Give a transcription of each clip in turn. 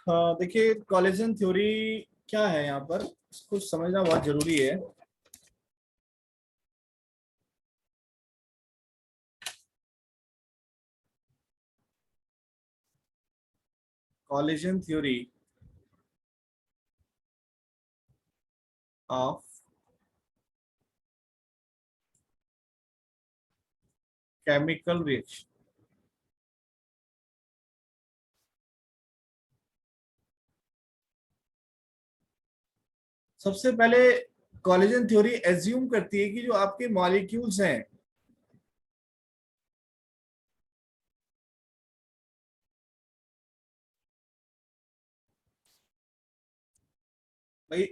हाँ, देखिए collision theory क्या है यहाँ पर, इसको समझना बहुत जरूरी है। Collision theory of chemical reaction. सबसे पहले कॉलिजन थ्योरी एज्यूम करती है कि जो आपके मॉलिक्यूल्स हैं, भाई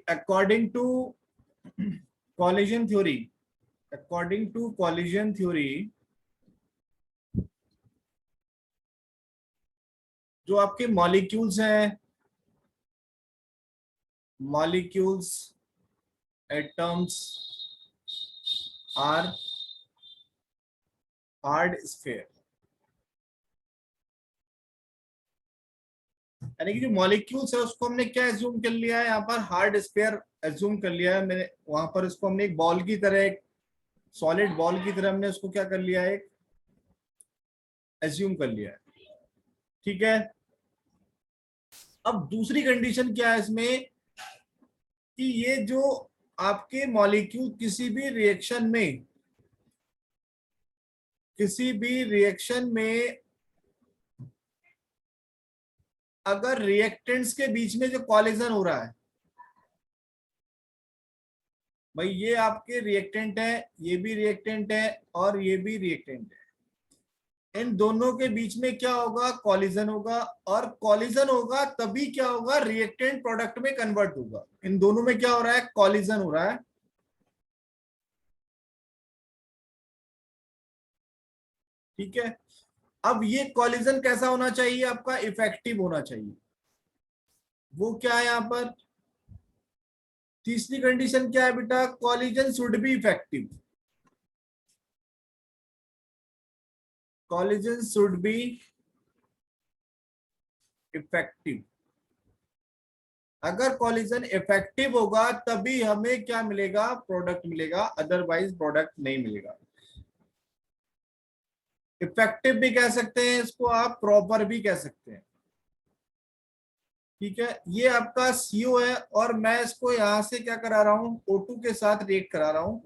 collision theory according to collision theory जो आपके मॉलिक्यूल्स हैं, molecules atoms are hard sphere. यानी कि जो मॉलिक्यूल्स है उसको हमने क्या एज्यूम कर लिया है, यहाँ पर हार्ड स्फीयर एज्यूम कर लिया है। मैंने वहां पर उसको हमने एक बॉल की तरह, एक सॉलिड बॉल की तरह हमने उसको क्या कर लिया है, एक एज्यूम कर लिया है। ठीक है। अब दूसरी कंडीशन क्या है इसमें कि ये जो आपके मॉलिक्यूल किसी भी रिएक्शन में अगर रिएक्टेंट्स के बीच में जो कॉलिजन हो रहा है, भाई ये आपके रिएक्टेंट है, ये भी रिएक्टेंट है और ये भी रिएक्टेंट है, इन दोनों के बीच में क्या होगा, कॉलिजन होगा। और कॉलिजन होगा तभी क्या होगा, रिएक्टेंट प्रोडक्ट में कन्वर्ट होगा। इन दोनों में क्या हो रहा है, कॉलिजन हो रहा है। ठीक है। अब ये कॉलिजन कैसा होना चाहिए, आपका इफेक्टिव होना चाहिए। वो क्या है यहाँ पर, तीसरी कंडीशन क्या है बेटा, collision should be effective. Collision should be effective. अगर कॉलिजन इफेक्टिव होगा तभी हमें क्या मिलेगा, प्रोडक्ट मिलेगा, अदरवाइज प्रोडक्ट नहीं मिलेगा। इफेक्टिव भी कह सकते हैं इसको, आप प्रॉपर भी कह सकते हैं। ठीक है। ये आपका सीओ है और मैं इसको यहां से क्या करा रहा हूं, O2 के साथ रिएक्ट करा रहा हूं।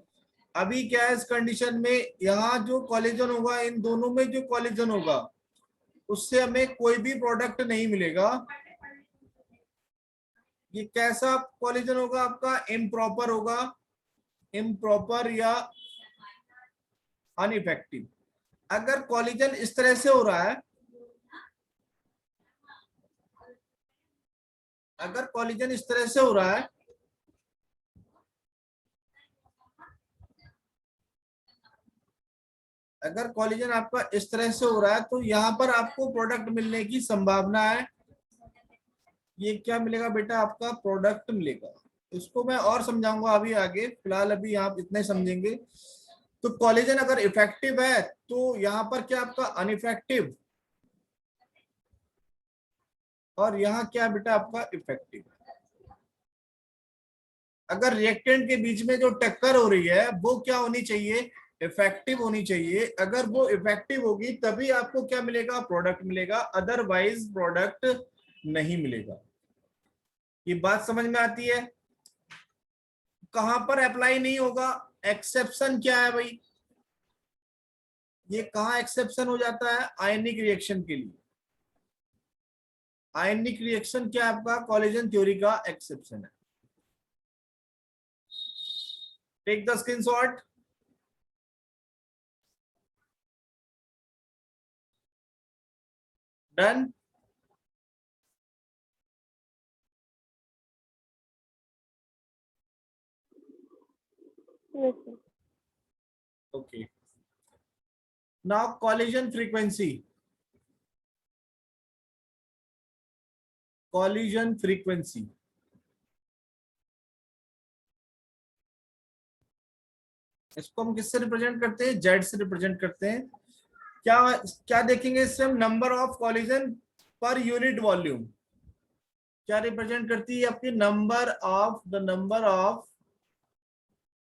अभी क्या है इस कंडीशन में, यहाँ जो कॉलिजन होगा, इन दोनों में जो कॉलिजन होगा उससे हमें कोई भी प्रोडक्ट नहीं मिलेगा। ये कैसा कॉलिजन होगा, आपका इम्प्रॉपर होगा, इम्प्रॉपर या अनइफेक्टिव। अगर कॉलिजन इस तरह से हो रहा है, अगर कॉलिजन इस तरह से हो रहा है, अगर कॉलिजन आपका इस तरह से हो रहा है तो यहां पर आपको प्रोडक्ट मिलने की संभावना है। ये क्या मिलेगा बेटा, आपका प्रोडक्ट मिलेगा। इसको मैं और समझाऊंगा अभी आगे, फिलहाल अभी आप इतने समझेंगे। तो कॉलिजन अगर इफेक्टिव है तो यहाँ पर क्या आपका अनइफेक्टिव, और यहाँ क्या बेटा आपका इफेक्टिव। अगर रिएक्टेंट के बीच में जो टक्कर हो रही है वो क्या होनी चाहिए, इफेक्टिव होनी चाहिए। अगर वो इफेक्टिव होगी तभी आपको क्या मिलेगा, प्रोडक्ट मिलेगा, अदरवाइज प्रोडक्ट नहीं मिलेगा। ये बात समझ में आती है। कहां पर अप्लाई नहीं होगा, एक्सेप्शन क्या है भाई, ये कहां एक्सेप्शन हो जाता है, आयनिक रिएक्शन के लिए। आयनिक रिएक्शन क्या आपका कॉलिजन थ्योरी का एक्सेप्शन है। Take the screenshot. Done. Yes, sir. Okay. Now collision frequency, collision frequency इसको हम किससे रिप्रेजेंट करते हैं, जेड से रिप्रेजेंट करते हैं। क्या क्या देखेंगे इससे हम, number of collision per unit volume. क्या रिप्रेजेंट करती है? आपकी number of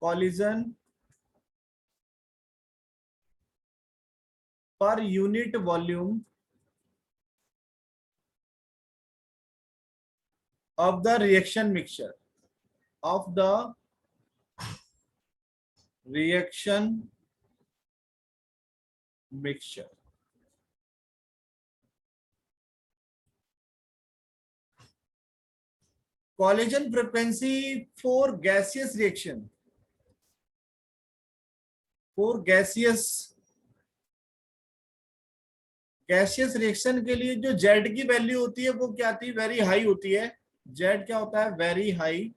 collision per unit volume of the reaction mixture of the reaction mixture. Collision frequency for gaseous reaction, for gaseous reaction के लिए जो जेड की वैल्यू होती है वो क्या आती है? वेरी हाई होती है। जेड क्या होता है? Very high.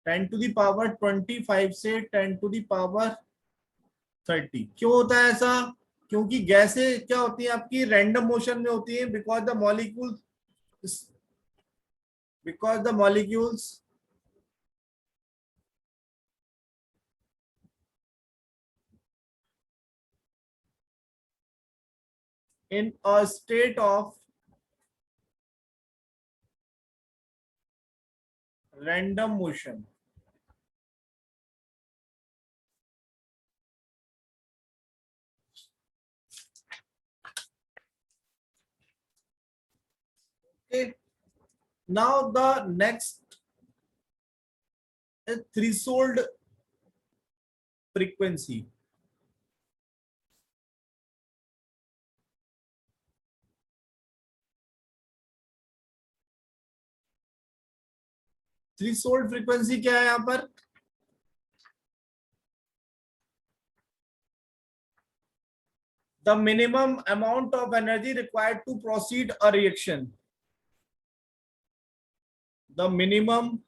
10⁻25 से 10⁻30। क्यों होता है ऐसा? क्योंकि गैसें क्या होती है आपकी? रैंडम मोशन में होती है, because the molecules in a state of random motion. Okay. Now the next is threshold frequency. Threshold frequency क्या है यहाँ पर? The minimum amount of energy required to proceed a reaction. The minimum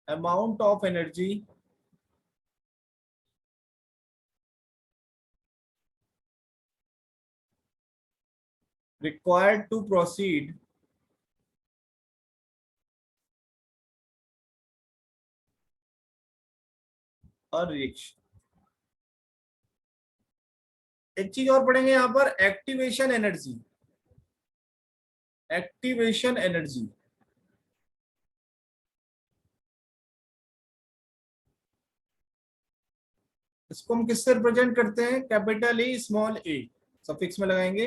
amount of energy required to proceed a reaction. एक चीज और पढ़ेंगे यहाँ पर, एक्टिवेशन एनर्जी। एक्टिवेशन एनर्जी इसको हम किससे रिप्रेजेंट करते हैं? Capital A small A suffix में लगाएंगे।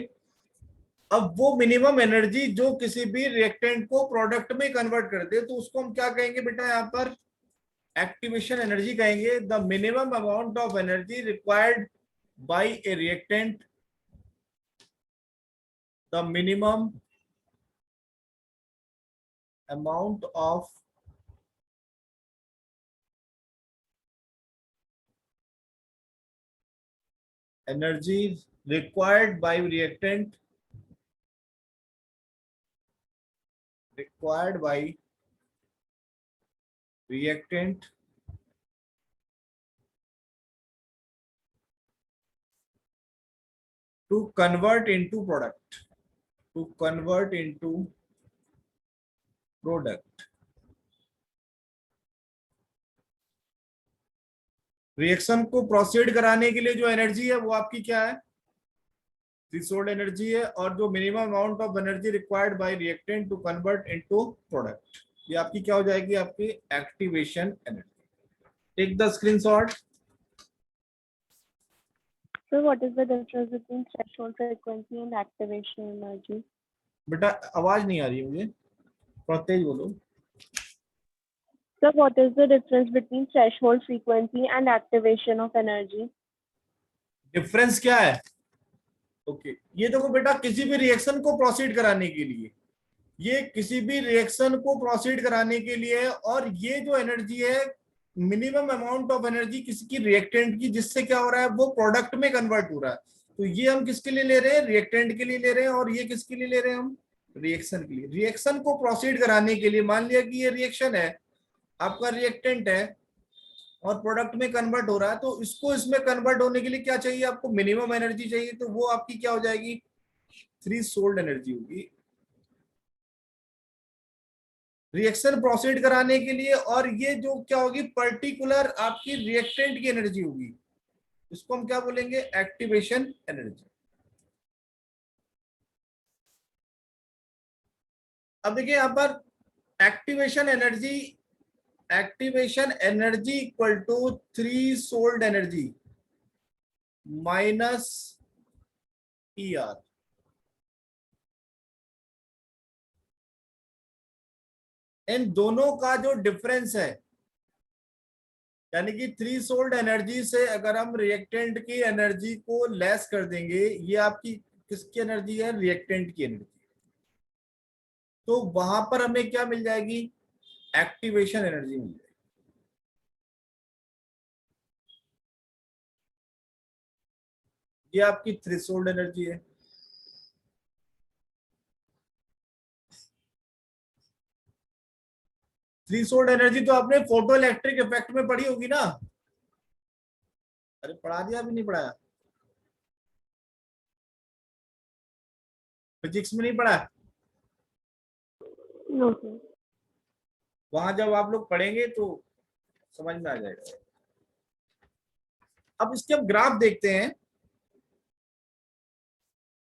अब वो मिनिमम एनर्जी जो किसी भी रिएक्टेंट को प्रोडक्ट में कन्वर्ट कर दे तो उसको हम क्या कहेंगे बेटा? यहाँ पर एक्टिवेशन एनर्जी कहेंगे। The minimum amount of energy required bye A reactant, the minimum amount of energy required by reactant, to convert into product, reaction को प्रोसीड कराने के लिए जो एनर्जी है वो आपकी क्या है? थ्रेशोल्ड एनर्जी है। और जो minimum amount of energy required by reactant to convert into product, ये आपकी क्या हो जाएगी? आपकी activation energy. Take the screenshot. So what is the difference between threshold frequency and activation energy? बेटा आवाज नहीं आ रही है मुझे, थोड़ा तेज बोलो। So what is the difference between threshold frequency and activation of energy? Difference क्या है? ओके ये देखो बेटा, किसी भी रिएक्शन को प्रोसीड कराने के लिए, ये किसी भी रिएक्शन को प्रोसीड कराने के लिए है। और ये जो एनर्जी है, मिनिमम अमाउंट ऑफ एनर्जी किसी की रिएक्टेंट की, जिससे क्या हो रहा है? वो प्रोडक्ट में कन्वर्ट हो रहा है। तो ये हम किसके लिए ले रहे हैं? रिएक्टेंट के लिए ले रहे हैं। और ये किसके लिए ले रहे हैं? हम रिएक्शन के लिए। रिएक्शन को प्रोसीड कराने के लिए, मान लिया कि ये रिएक्शन है, आपका रिएक्टेंट है और प्रोडक्ट में कन्वर्ट हो रहा है, तो इसको इसमें कन्वर्ट होने के लिए क्या चाहिए? आपको मिनिमम एनर्जी चाहिए। तो वो आपकी क्या हो जाएगी? थ्रेशोल्ड एनर्जी होगी रिएक्शन प्रोसीड कराने के लिए। और ये जो क्या होगी? पर्टिकुलर आपकी रिएक्टेंट की एनर्जी होगी। इसको हम क्या बोलेंगे, एक्टिवेशन एनर्जी। अब देखिए यहां पर activation energy, activation energy equal to threshold energy minus E R. इन दोनों का जो डिफरेंस है, यानी कि थ्री सोल्ड एनर्जी से अगर हम रिएक्टेंट की एनर्जी को लेस कर देंगे, ये आपकी किसकी एनर्जी है, रिएक्टेंट की एनर्जी, तो वहां पर हमें क्या मिल जाएगी, एक्टिवेशन एनर्जी मिल जाएगी। ये आपकी थ्रेशोल्ड एनर्जी है। थ्रेशोल्ड एनर्जी तो आपने फोटो इलेक्ट्रिक इफेक्ट में पढ़ी होगी ना। अरे पढ़ा दिया, अभी नहीं पढ़ाया, फिजिक्स में नहीं पढ़ा। No, sir. वहां जब आप लोग पढ़ेंगे तो समझ में आ जाएगा। अब इसके हम ग्राफ देखते हैं,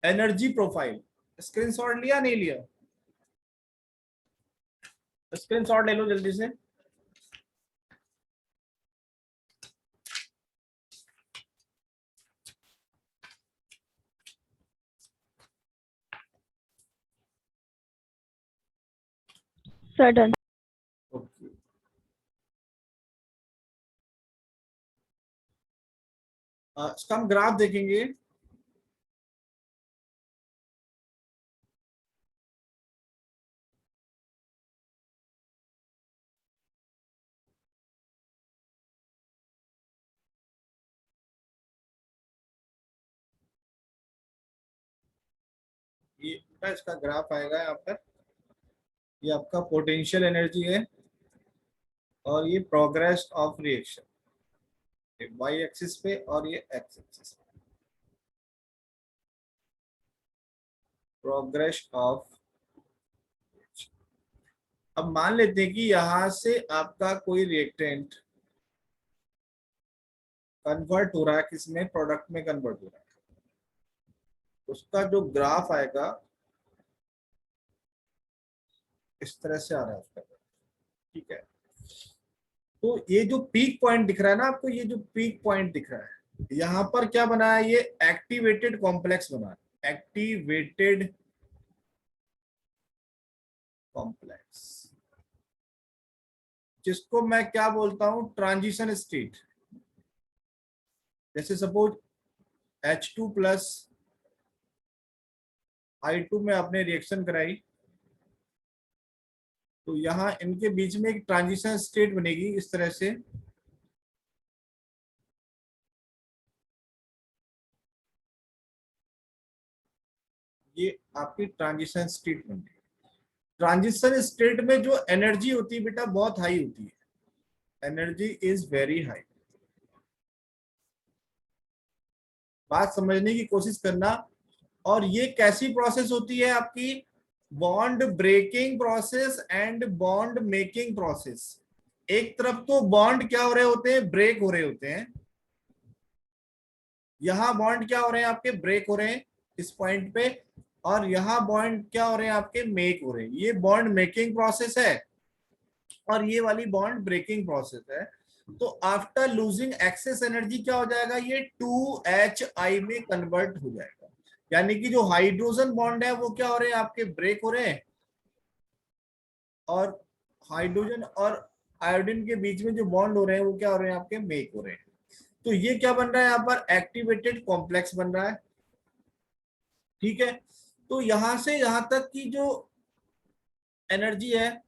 एनर्जी प्रोफाइल। स्क्रीनशॉट लिया नहीं लिया, स्क्रीनशॉट ले लो जल्दी से। Sir, done. ओके, इसका हम ग्राफ देखेंगे। ये इसका ग्राफ आएगा यहाँ पर। ये आपका पोटेंशियल एनर्जी है और ये progress of reaction, Y axis पे और ये एक्स एक्सिस पे, प्रोग्रेस ऑफ। अब मान लेते हैं कि यहां से आपका कोई रिएक्टेंट कन्वर्ट हो रहा है, किसमें, प्रोडक्ट में कन्वर्ट हो रहा है, उसका जो ग्राफ आएगा इस तरह से आ रहा है उसका, ठीक है। तो ये जो पीक पॉइंट दिख रहा है ना आपको, ये जो पीक पॉइंट दिख रहा है, यहां पर क्या बना है, ये एक्टिवेटेड कॉम्प्लेक्स बना है, एक्टिवेटेड कॉम्प्लेक्स, जिसको मैं क्या बोलता हूं, ट्रांजिशन स्टेट। जैसे सपोज H2 प्लस I2 में आपने रिएक्शन कराई, तो यहां इनके बीच में एक ट्रांजिशन स्टेट बनेगी इस तरह से। ये आपकी ट्रांजिशन स्टेट बन गई। ट्रांजिशन स्टेट में जो एनर्जी होती है बेटा, बहुत हाई होती है, एनर्जी इज वेरी हाई। बात समझने की कोशिश करना। और ये कैसी प्रोसेस होती है आपकी, bond breaking process and bond making process. एक तरफ तो बॉन्ड क्या हो रहे होते हैं, ब्रेक हो रहे होते हैं, यहां बॉन्ड क्या हो रहे हैं आपके, ब्रेक हो रहे हैं इस पॉइंट पे, और यहां बॉन्ड क्या हो रहे हैं आपके, मेक हो रहे हैं। ये बॉन्ड मेकिंग प्रोसेस है और ये वाली बॉन्ड ब्रेकिंग प्रोसेस है। तो आफ्टर लूजिंग एक्सेस एनर्जी क्या हो जाएगा, ये 2HI में कन्वर्ट हो जाएगा। यानी कि जो हाइड्रोजन बॉन्ड है वो क्या हो रहे हैं आपके, ब्रेक हो रहे हैं, और हाइड्रोजन और आयोडीन के बीच में जो बॉन्ड हो रहे हैं वो क्या हो रहे हैं आपके, मेक हो रहे हैं। तो ये क्या बन रहा है यहाँ पर, एक्टिवेटेड कॉम्प्लेक्स बन रहा है, ठीक है। तो यहां से यहां तक की जो एनर्जी है,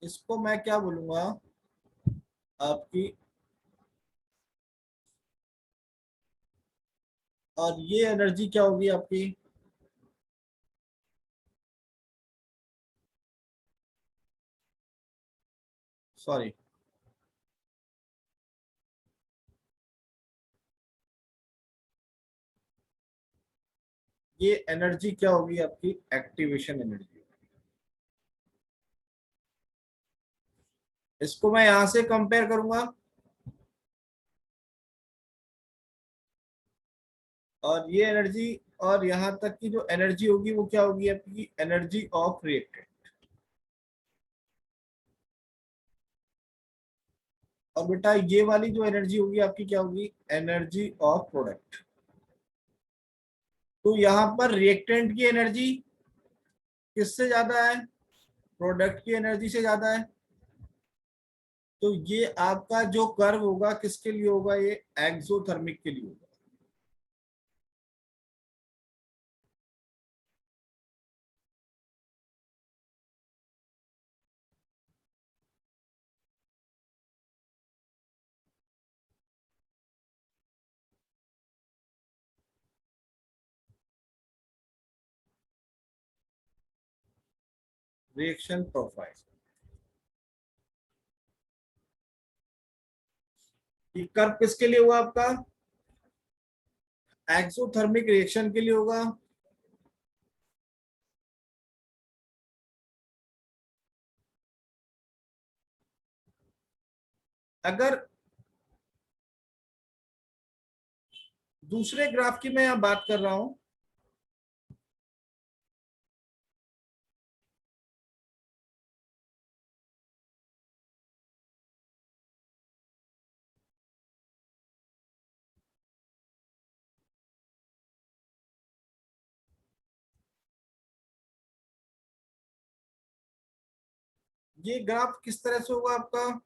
इसको मैं क्या बोलूंगा, आपकी, और ये एनर्जी क्या होगी आपकी, सॉरी, ये एनर्जी क्या होगी आपकी, एक्टिवेशन एनर्जी। इसको मैं यहां से कंपेयर करूंगा, और ये एनर्जी, और यहां तक की जो एनर्जी होगी वो क्या होगी आपकी, एनर्जी ऑफ रिएक्टेंट। और बेटा ये वाली जो एनर्जी होगी आपकी क्या होगी, एनर्जी ऑफ प्रोडक्ट। तो यहाँ पर रिएक्टेंट की एनर्जी किससे ज्यादा है, प्रोडक्ट की एनर्जी से ज्यादा है। तो ये आपका जो कर्व होगा किसके लिए होगा, ये एक्सोथर्मिक के लिए होगा। रिएक्शन प्रोफाइल, ये कर्व किसके लिए हुआ आपका, एक्सोथर्मिक रिएक्शन के लिए होगा। अगर दूसरे ग्राफ की मैं यहाँ बात कर रहा हूं, ये ग्राफ किस तरह से होगा आपका,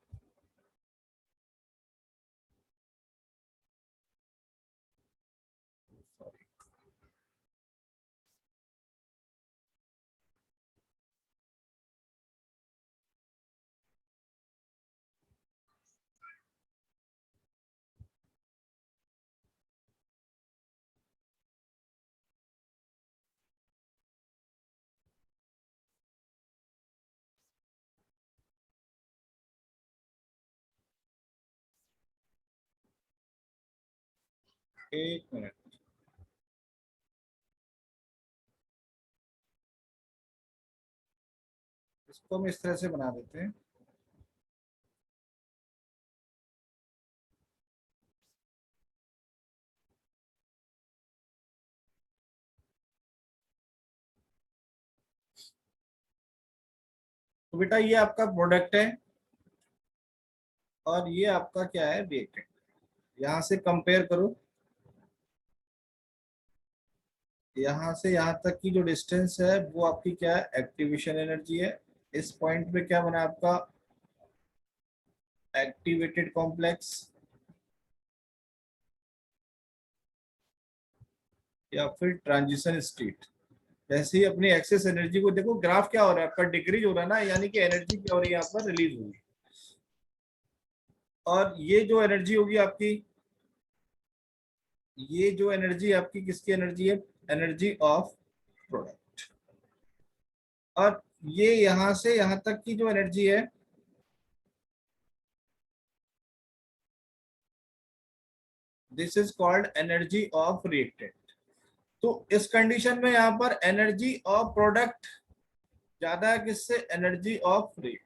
एक मिनट, इसको हम इस तरह से बना देते हैं। तो बेटा ये आपका प्रोडक्ट है और ये आपका क्या है, रिएक्टेंट। यहां से कंपेयर करो, यहां से यहां तक की जो डिस्टेंस है वो आपकी क्या है, एक्टिवेशन एनर्जी है। इस पॉइंट पे क्या बना आपका, एक्टिवेटेड कॉम्प्लेक्स या फिर ट्रांजिशन स्टेट। जैसे ही अपनी एक्सेस एनर्जी को देखो, ग्राफ क्या हो रहा है आपका, डिक्रीज हो रहा है ना, यानी कि एनर्जी क्या हो रही है यहाँ पर, रिलीज होगी। और ये जो एनर्जी होगी आपकी, ये जो एनर्जी आपकी किसकी एनर्जी है, एनर्जी ऑफ प्रोडक्ट। और ये यहां से यहां तक की जो एनर्जी है, this is called energy of reactant. तो इस कंडीशन में यहाँ पर एनर्जी ऑफ प्रोडक्ट ज्यादा है किससे, एनर्जी ऑफ रिएक्टेंट।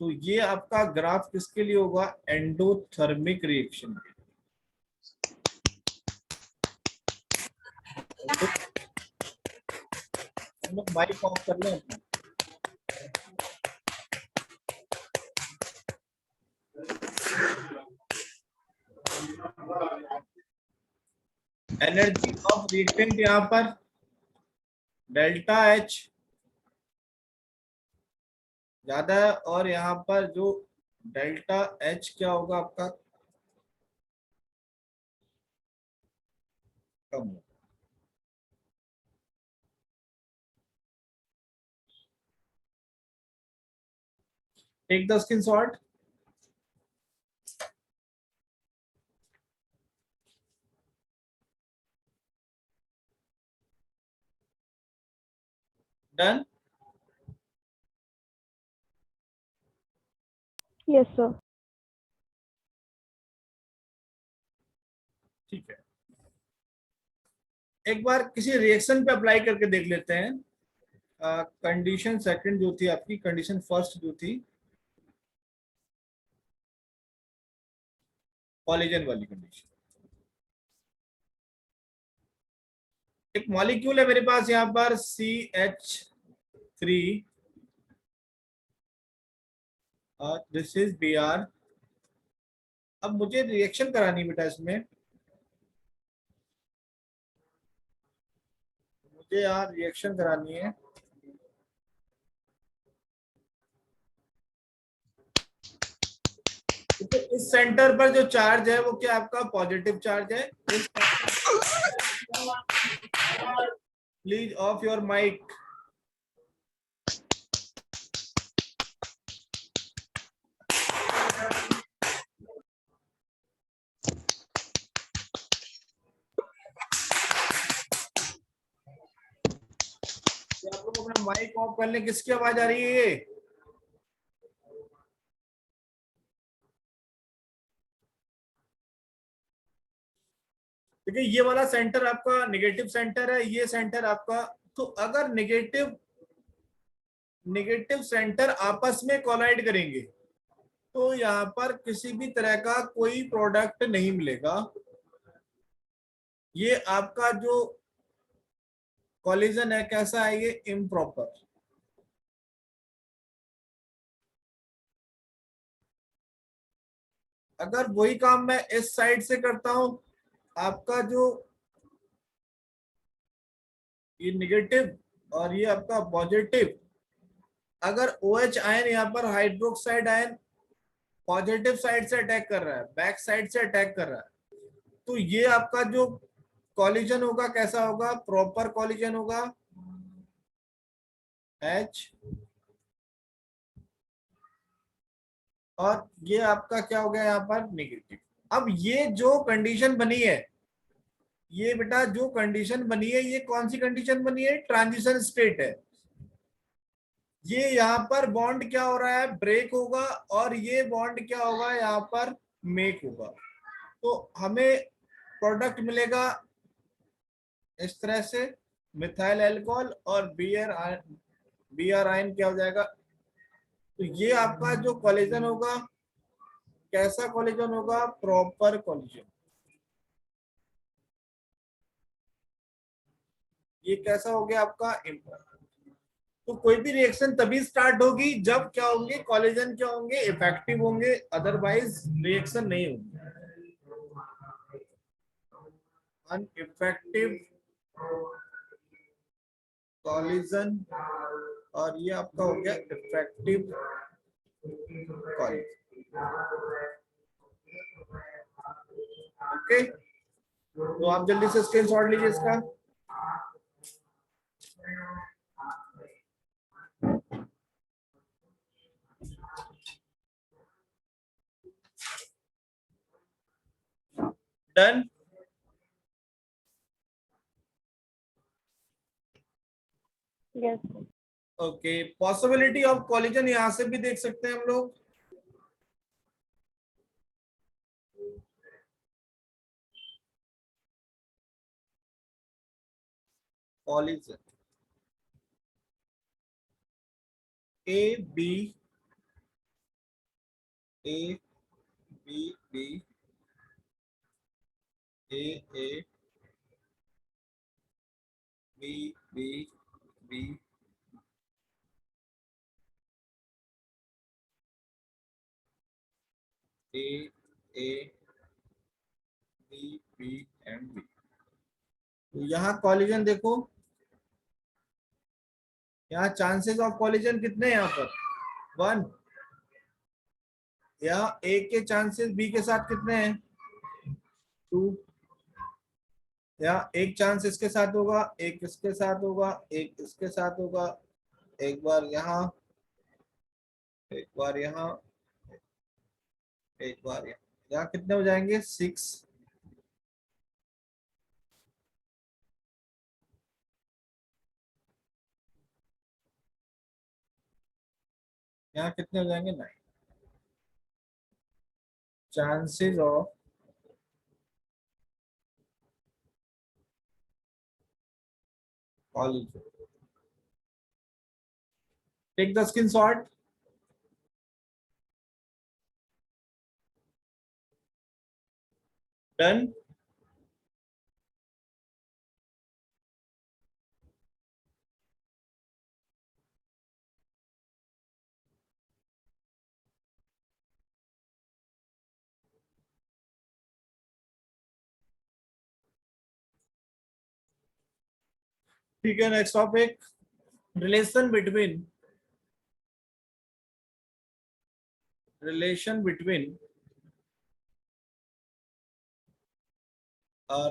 तो ये आपका ग्राफ किसके लिए होगा, एंडोथर्मिक रिएक्शन के लिए। हम लोग माइक ऑफ कर लें अपना। एनर्जी ऑफ रिएक्टेंट यहाँ पर डेल्टा एच ज्यादा है, और यहाँ पर जो डेल्टा एच क्या होगा आपका, कम होगा। Take the screenshot. Done. Yes, sir. ठीक है, एक बार किसी रिएक्शन पे अप्लाई करके देख लेते हैं। कंडीशन सेकंड जो थी आपकी, कंडीशन फर्स्ट जो थी, कॉलिजन वाली कंडीशन। एक मॉलिक्यूल है मेरे पास यहाँ पर CH3 और दिस इज Br। अब मुझे रिएक्शन करानी है बेटा, इसमें मुझे यहाँ रिएक्शन करानी है। तो इस सेंटर पर जो चार्ज है वो क्या आपका पॉजिटिव चार्ज है। Please off your mic. आप लोग अपना माइक ऑफ कर लें। किसकी आवाज आ रही है ये? देखिए ये वाला सेंटर आपका नेगेटिव सेंटर है, ये सेंटर आपका। तो अगर नेगेटिव सेंटर आपस में कोलाइड करेंगे तो यहाँ पर किसी भी तरह का कोई प्रोडक्ट नहीं मिलेगा। ये आपका जो कॉलिजन है कैसा है, ये इम्प्रॉपर। अगर वही काम मैं इस साइड से करता हूं, आपका जो ये नेगेटिव और ये आपका पॉजिटिव, अगर OH आयन यहाँ पर हाइड्रोक्साइड आयन पॉजिटिव साइड से अटैक कर रहा है, बैक साइड से अटैक कर रहा है, तो ये आपका जो कॉलिजन होगा कैसा होगा, प्रॉपर कॉलिजन होगा। H और ये आपका क्या हो गया यहाँ पर नेगेटिव। अब ये जो कंडीशन बनी है, ये बेटा जो कंडीशन बनी है, ये कौन सी कंडीशन बनी है, ट्रांजिशन स्टेट है। ये यहाँ पर बॉन्ड क्या हो रहा है, ब्रेक होगा, और ये बॉन्ड क्या होगा यहाँ पर मेक होगा। तो हमें प्रोडक्ट मिलेगा इस तरह से, मिथाइल अल्कोहल और Br आयन क्या हो जाएगा। तो ये आपका जो कॉलिजन होगा कैसा कॉलिजन होगा, प्रॉपर कॉलिजन। ये कैसा हो गया आपका इम्प्रॉपर। तो कोई भी रिएक्शन तभी स्टार्ट होगी जब क्या होंगे, कॉलिजन क्या होंगे, इफेक्टिव होंगे, अदरवाइज रिएक्शन नहीं होगी। अनइफेक्टिव कॉलिजन और ये आपका हो गया इफेक्टिव कॉलिजन। ओके, तो आप जल्दी से स्क्रीनशॉट लीजिए इसका। Done. Yes. Okay, possibility of collision यहां से भी देख सकते हैं हम लोग। Collision A B A B B A A B B B A A B B and B. तो यहाँ कॉलिजन देखो, यहाँ चांसेस ऑफ कॉलिजन कितने हैं यहाँ पर, 1। यहाँ ए के चांसेस बी के साथ कितने हैं, 2। यहाँ एक चांस इसके साथ होगा, एक इसके साथ होगा, एक इसके साथ होगा, एक बार यहाँ, एक बार यहाँ, एक बार यहाँ। यहाँ कितने हो जाएंगे, 6। यहाँ कितने हो जाएंगे, 9। Chances of collision. Take the screenshot. Done. ठीक है, next topic, relation between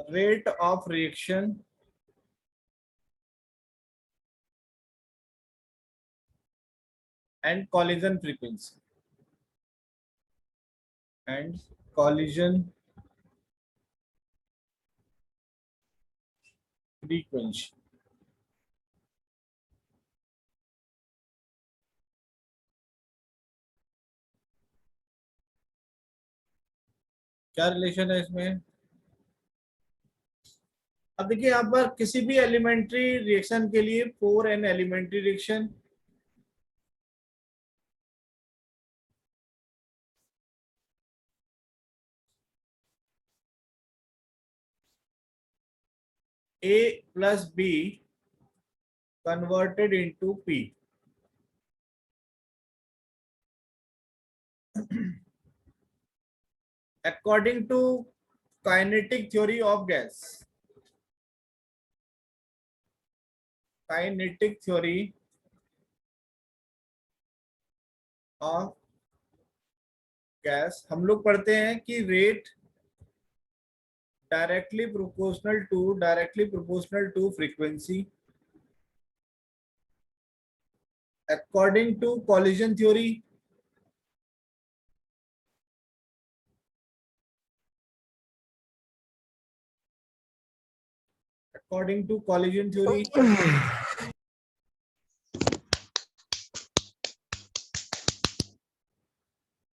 rate of reaction and collision frequency and collision frequency। क्या रिलेशन है इसमें? अब देखिए यहाँ पर किसी भी एलिमेंट्री रिएक्शन के लिए for an elementary reaction A plus B converted into P, according to kinetic theory of gas, kinetic theory of gas, हम लोग पढ़ते हैं कि rate directly proportional to frequency, according to collision theory,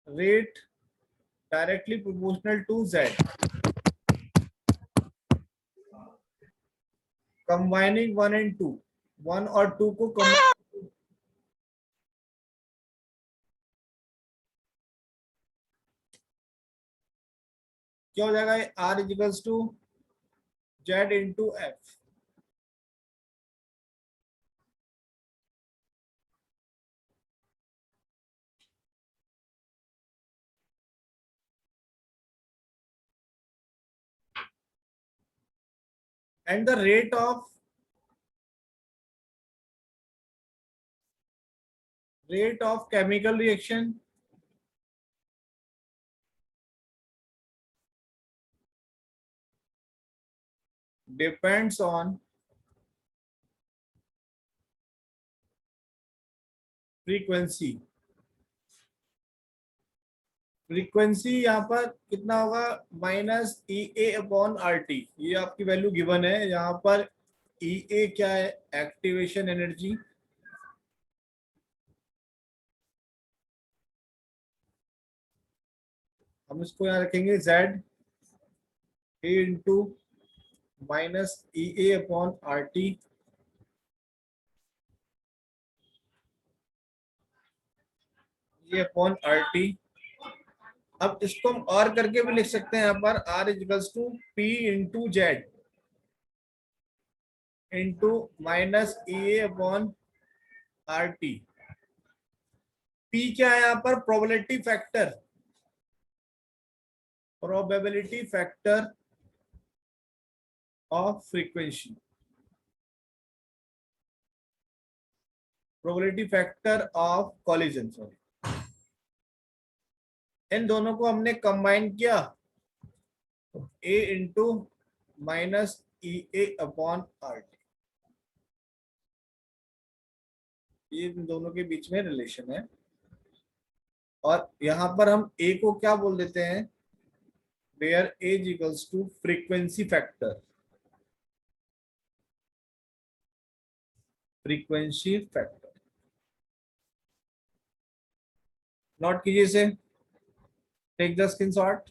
rate directly proportional to Z, combining 1 and 2, 1 और 2 को क्या हो जाएगा? R equals to Z into F। And the rate of chemical reaction depends on frequency। Frequency यहाँ पर कितना होगा? -EA/RT, ये आपकी वैल्यू गिवन है। यहाँ पर EA क्या है? एक्टिवेशन एनर्जी, हम इसको यहाँ रखेंगे Z A इंटू -EA/RT, ये अपॉन RT। अब इसको हम और करके भी लिख सकते हैं, यहाँ पर R equals to P into Z into -EA/RT। P क्या है यहाँ पर? Probability factor of frequency, probability factor of collision. Sorry, इन दोनों को हमने कंबाइन किया, A इंटू -EA/RT, ये इन दोनों के बीच में रिलेशन है। और यहां पर हम A को क्या बोल देते हैं? where A equals to frequency factor, note कीजिए इसे, टेक द स्क्रीनशॉट।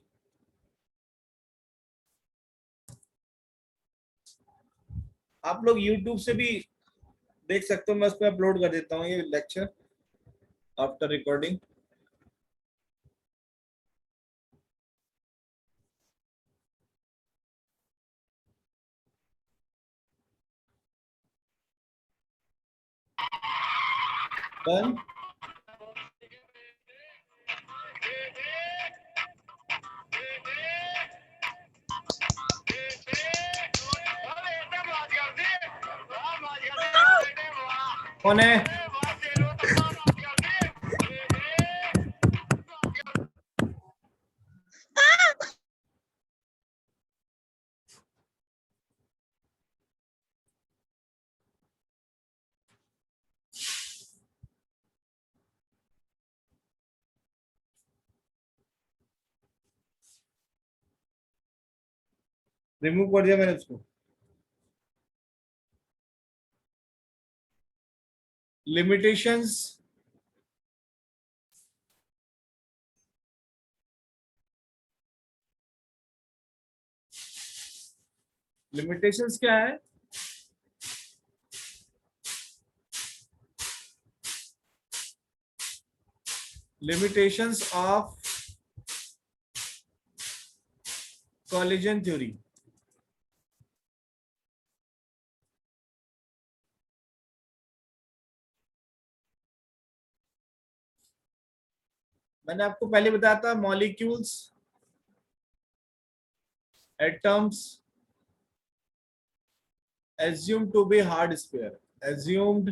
आप लोग YouTube से भी देख सकते हो, मैं उस पर अपलोड कर देता हूँ ये लेक्चर आफ्टर रिकॉर्डिंग। डन। कौन है? रिमूव कर दिया मैंने उसको। लिमिटेशंस, लिमिटेशंस क्या है? Limitations of collision theory। मैंने आपको पहले बताया था molecules, atoms assumed to be hard sphere, assumed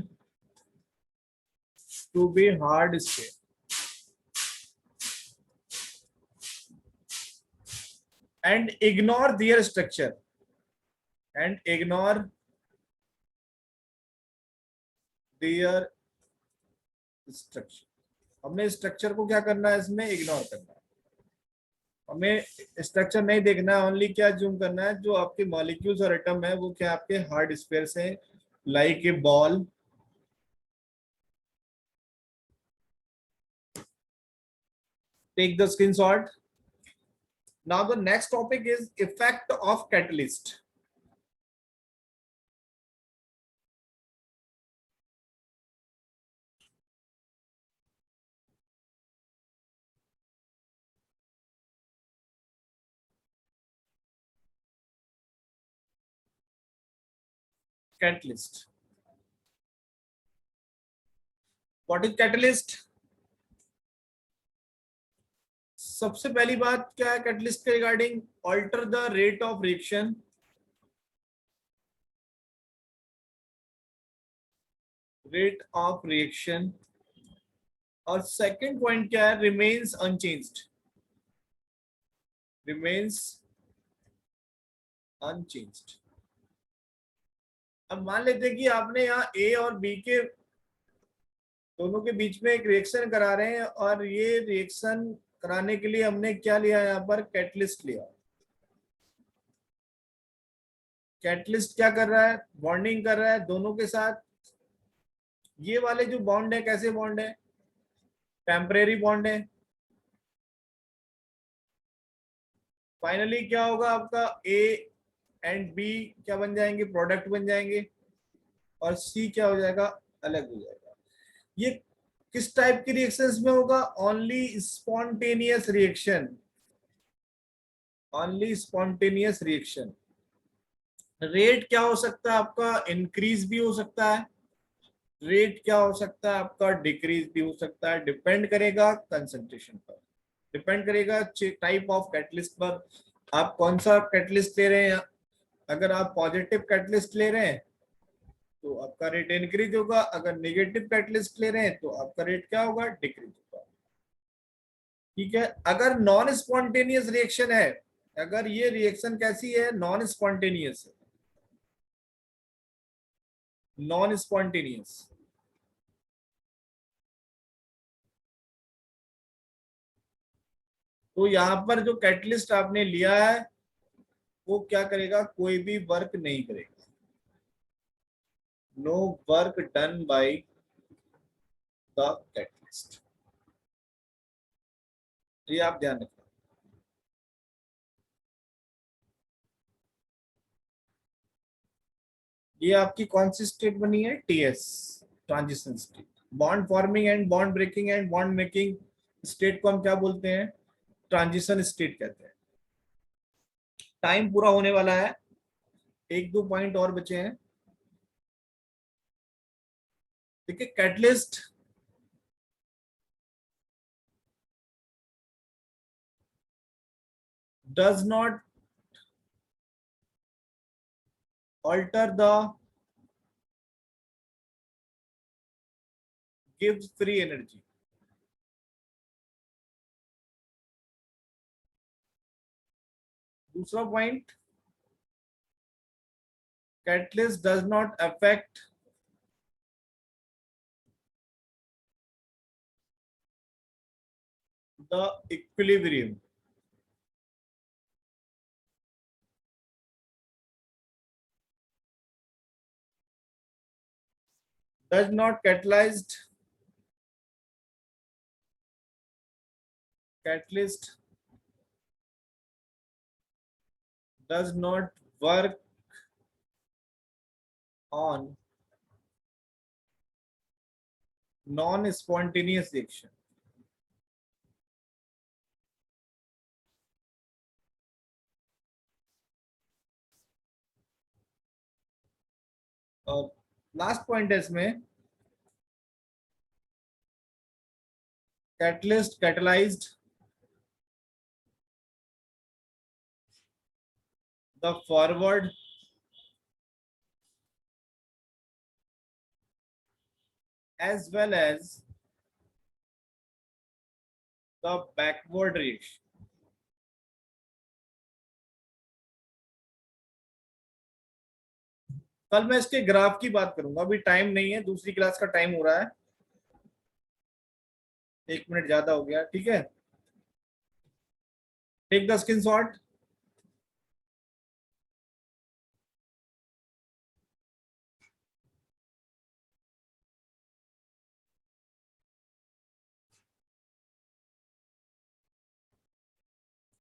to be hard sphere, and ignore their structure, and ignore their structure। हमने स्ट्रक्चर को क्या करना है, इसमें इग्नोर करना है। हमें स्ट्रक्चर नहीं देखना है, ओनली क्या जूम करना है, जो आपके मॉलिक्यूल्स और एटम है वो क्या आपके हार्ड स्फीयर से, like a ball, take the screenshot। Now the next topic is effect of catalyst। Catalyst, what is catalyst? सबसे पहली बात क्या है कैटलिस्ट के regarding, alter the rate of reaction, rate of reaction. और सेकंड पॉइंट क्या है, रिमेन्स अनचेंज्ड, रिमेन्स अनचेंज्ड। अब मान लेते हैं कि आपने यहाँ ए और बी के दोनों के बीच में एक रिएक्शन करा रहे हैं, और ये रिएक्शन कराने के लिए हमने क्या लिया, यहाँ पर कैटलिस्ट लिया। कैटलिस्ट क्या कर रहा है, बॉन्डिंग कर रहा है दोनों के साथ। ये वाले जो बॉन्ड है कैसे बॉन्ड है, टेम्परेरी बॉन्ड है। फाइनली क्या होगा आपका, ए एंड बी क्या बन जाएंगे, प्रोडक्ट बन जाएंगे, और सी क्या हो जाएगा, अलग हो जाएगा। ये किस टाइप की रिएक्शंस में होगा, only spontaneous reaction, only spontaneous reaction. Rate क्या हो सकता है आपका, इंक्रीज भी हो सकता है, रेट क्या हो सकता है आपका, डिक्रीज भी हो सकता है। डिपेंड करेगा कंसंट्रेशन पर, डिपेंड करेगा टाइप ऑफ कैटलिस्ट पर, आप कौन सा कैटलिस्ट ले रहे हैं। अगर आप पॉजिटिव कैटलिस्ट ले रहे हैं तो आपका रेट इंक्रीज होगा, अगर नेगेटिव कैटलिस्ट ले रहे हैं तो आपका रेट क्या होगा, डिक्रीज होगा। ठीक है, अगर नॉन स्पॉन्टेनियस रिएक्शन है, अगर ये रिएक्शन कैसी है, नॉन स्पॉन्टेनियस है, नॉन स्पॉन्टेनियस, तो यहाँ पर जो कैटलिस्ट आपने लिया है वो क्या करेगा, कोई भी वर्क नहीं करेगा, no work done by the catalyst. ये आप ध्यान रखें। ये आपकी कौन सी स्टेट बनी है, TS, transition state. Bond forming and bond breaking and bond making state को हम क्या बोलते हैं, ट्रांजिशन स्टेट कहते हैं। टाइम पूरा होने वाला है, एक दो पॉइंट और बचे हैं। देखिए catalyst does not alter the gives free energy. दूसरा point, catalyst does not affect the equilibrium. Does not catalyst does not work on non-spontaneous reaction. और लास्ट पॉइंट है इसमें, catalyst catalyzed the forward as well as the backward reaction. कल मैं इसके graph की बात करूंगा, अभी टाइम नहीं है, दूसरी क्लास का टाइम हो रहा है, 1 मिनट ज्यादा हो गया, ठीक है। Take the screenshot.